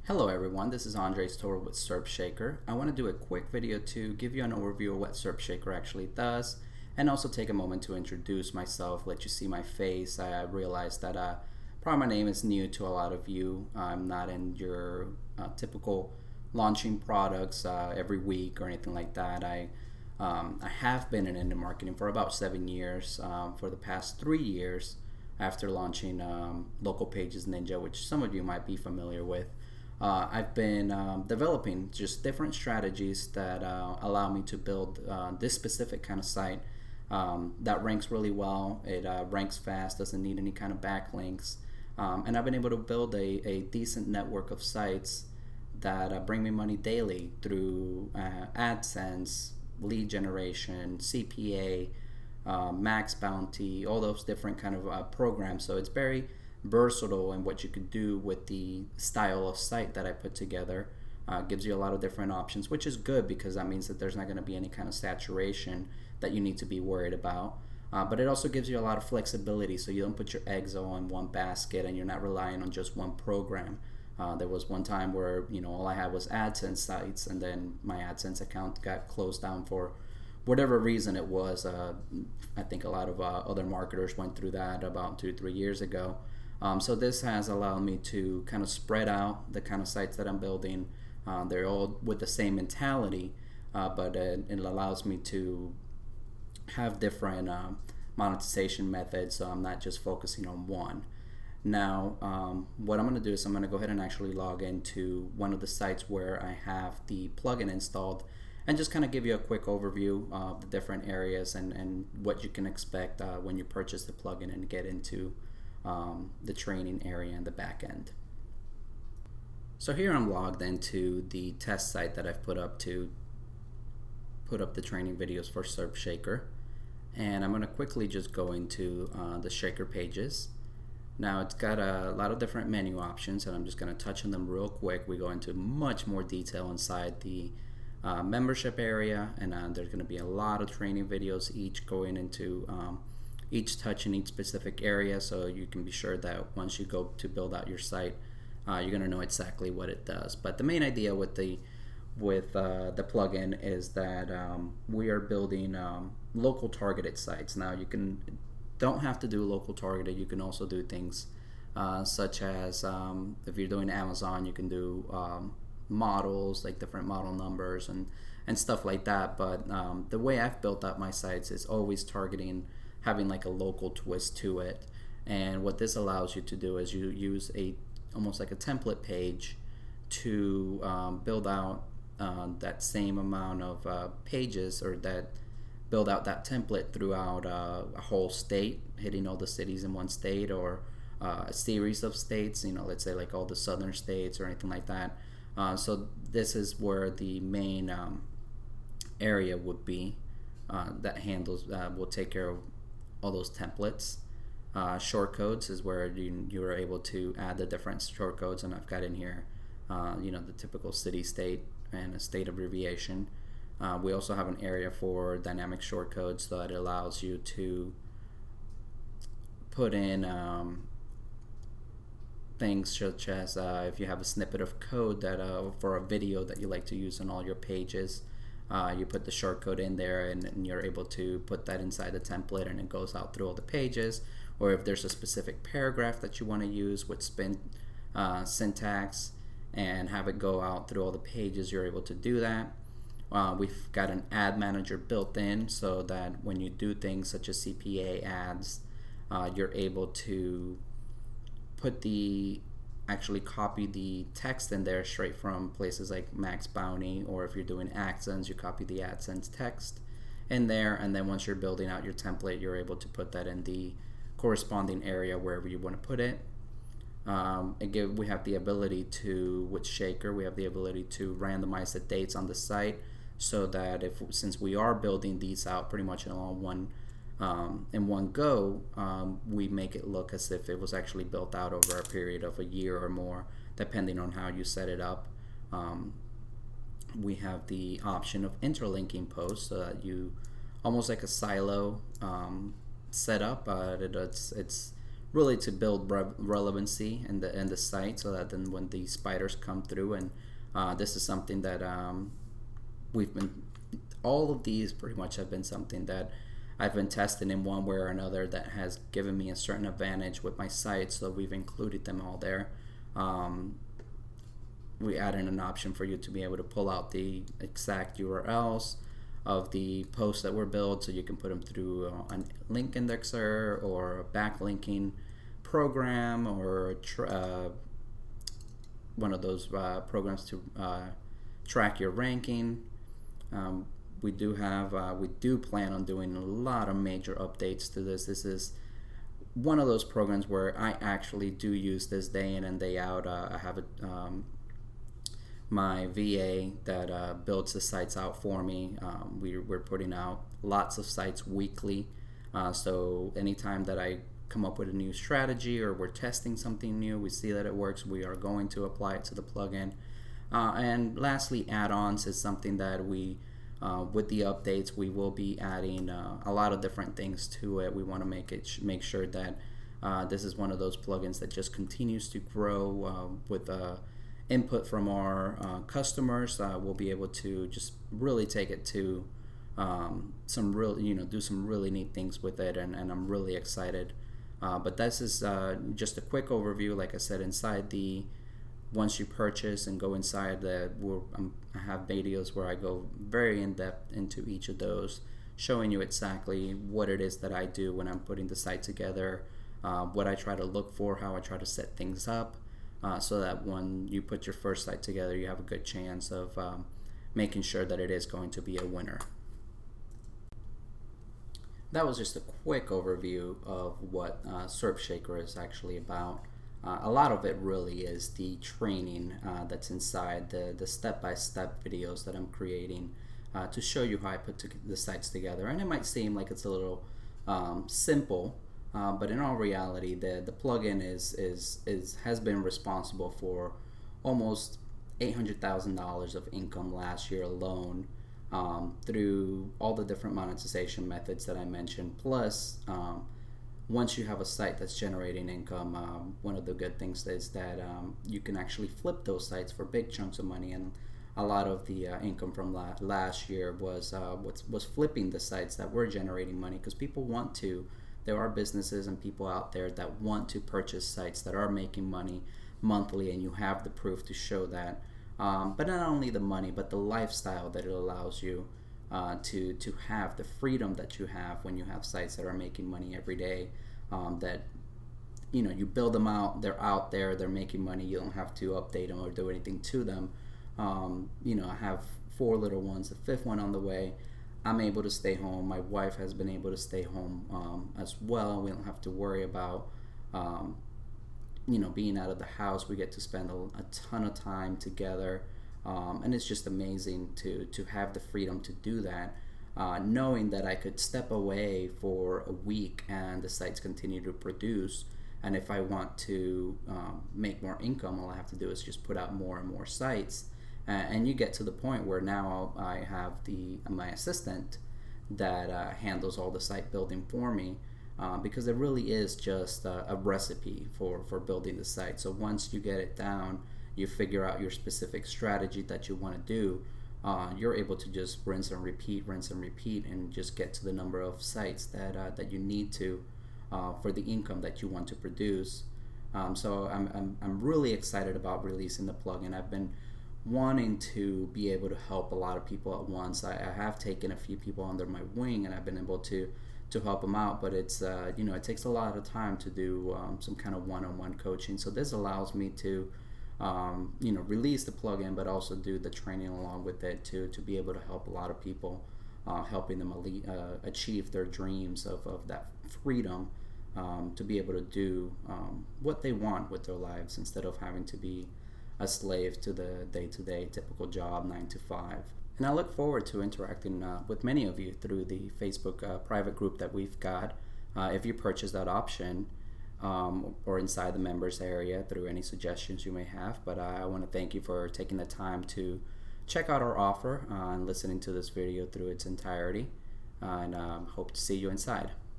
Hello everyone, this is Andre's Tour with Serp Shaker. I want to do a quick video to give you an overview of what Serp Shaker actually does and also take a moment to introduce myself, let you see my face. I realized that probably my name is new to a lot of you. I'm not in your typical launching products every week or anything like that. I have been in indie marketing for about 7 years. For the past 3 years after launching Local Pages Ninja, which some of you might be familiar with. I've been developing just different strategies that allow me to build this specific kind of site that ranks really well. It ranks fast, doesn't need any kind of backlinks, and I've been able to build a decent network of sites that bring me money daily through AdSense, lead generation, CPA, max bounty, all those different kind of programs. So it's very versatile in what you could do with the style of site that I put together. Gives you a lot of different options, which is good because that means that there's not going to be any kind of saturation that you need to be worried about. But it also gives you a lot of flexibility, so you don't put your eggs all in one basket and you're not relying on just one program. There was one time where all I had was AdSense sites, and then my AdSense account got closed down for whatever reason it was. I think a lot of other marketers went through that about 2-3 years ago. So this has allowed me to kind of spread out the kind of sites that I'm building. They're all with the same mentality, but it allows me to have different monetization methods, so I'm not just focusing on one. Now, what I'm going to do is I'm going to go ahead and actually log into one of the sites where I have the plugin installed and just kind of give you a quick overview of the different areas and what you can expect when you purchase the plugin and get into the training area and the back end. So here I'm logged into the test site that I've put up to put up the training videos for Serp Shaker, and I'm going to quickly just go into the Shaker pages. Now it's got a lot of different menu options, and I'm just going to touch on them real quick. We go into much more detail inside the membership area, and there's going to be a lot of training videos, each going into each touch in each specific area, so you can be sure that once you go to build out your site, you're going to know exactly what it does. But the main idea with the plugin is that we are building local targeted sites. Now don't have to do local targeted. You can also do things such as if you're doing Amazon, you can do models, like different model numbers and stuff like that. But the way I've built up my sites is always targeting having like a local twist to it. And what this allows you to do is you use almost like a template page to build out that same amount of pages, or that build out that template throughout a whole state, hitting all the cities in one state, or a series of states, let's say like all the southern states or anything like that. So this is where the main area would be that handles will take care of all those templates. Shortcodes is where you are able to add the different shortcodes, and I've got in here the typical city, state, and a state abbreviation. We also have an area for dynamic shortcodes, so that it allows you to put in things such as if you have a snippet of code that for a video that you like to use on all your pages, you put the shortcode in there, and you're able to put that inside the template, and it goes out through all the pages. Or if there's a specific paragraph that you want to use with spin syntax and have it go out through all the pages, you're able to do that. We've got an ad manager built in, so that when you do things such as CPA ads, you're able to actually copy the text in there straight from places like Max Bounty, or if you're doing AdSense, you copy the AdSense text in there, and then once you're building out your template, you're able to put that in the corresponding area wherever you want to put it. We have the ability with Shaker, we have the ability to randomize the dates on the site, so that since we are building these out pretty much in one go, we make it look as if it was actually built out over a period of a year or more, depending on how you set it up. We have the option of interlinking posts, so that you almost like a silo setup. It's really to build relevancy in the site, so that then when the spiders come through, and this is something that we've been, all of these pretty much have been something that I've been testing in one way or another that has given me a certain advantage with my site, so we've included them all there. We added an option for you to be able to pull out the exact URLs of the posts that were built, so you can put them through a link indexer or a backlinking program, or one of those programs to track your ranking. We do plan on doing a lot of major updates to this. This is one of those programs where I actually do use this day in and day out. I have my VA that builds the sites out for me. We're putting out lots of sites weekly. So anytime that I come up with a new strategy or we're testing something new, we see that it works, we are going to apply it to the plugin. And lastly, add-ons is something that we, with the updates, we will be adding a lot of different things to it. We want to make sure that this is one of those plugins that just continues to grow with input from our customers. We'll be able to just really take it to do some really neat things with it, and I'm really excited. But this is just a quick overview. Like I said, once you purchase and go inside, I have videos where I go very in depth into each of those, showing you exactly what it is that I do when I'm putting the site together, what I try to look for, how I try to set things up, so that when you put your first site together, you have a good chance of making sure that it is going to be a winner. That was just a quick overview of what Serp Shaker is actually about. A lot of it really is the training that's inside the step-by-step videos that I'm creating to show you how I put the sites together. And it might seem like it's a little simple, but in all reality, the plugin has been responsible for almost $800,000 of income last year alone, through all the different monetization methods that I mentioned. Plus, once you have a site that's generating income, one of the good things is that you can actually flip those sites for big chunks of money. And a lot of the income from last year was flipping the sites that were generating money, because there are businesses and people out there that want to purchase sites that are making money monthly, and you have the proof to show that. But not only the money, but the lifestyle that it allows you to have, the freedom that you have when you have sites that are making money every day, that you build them out, they're out there, they're making money, you don't have to update them or do anything to them. I have 4 little ones, the 5th one on the way. I'm able to stay home. My wife has been able to stay home as well. We don't have to worry about being out of the house. We get to spend a ton of time together, and it's just amazing to have the freedom to do that, knowing that I could step away for a week and the sites continue to produce. And if I want to make more income, all I have to do is just put out more and more sites. And you get to the point where now I have my assistant that handles all the site building for me, because it really is just a recipe for building the site. So once you get it down, you figure out your specific strategy that you want to do, you're able to just rinse and repeat, and just get to the number of sites that you need to for the income that you want to produce. So I'm really excited about releasing the plugin. I've been wanting to be able to help a lot of people at once. I have taken a few people under my wing, and I've been able to help them out, but it's it takes a lot of time to do some kind of one-on-one coaching. So this allows me to release the plugin, but also do the training along with it to be able to help a lot of people, helping them achieve their dreams of that freedom, to be able to do what they want with their lives, instead of having to be a slave to the day-to-day typical job, 9 to 5. And I look forward to interacting with many of you through the Facebook private group that we've got, if you purchase that option, or inside the members area, through any suggestions you may have. But I want to thank you for taking the time to check out our offer and listening to this video through its entirety, and hope to see you inside.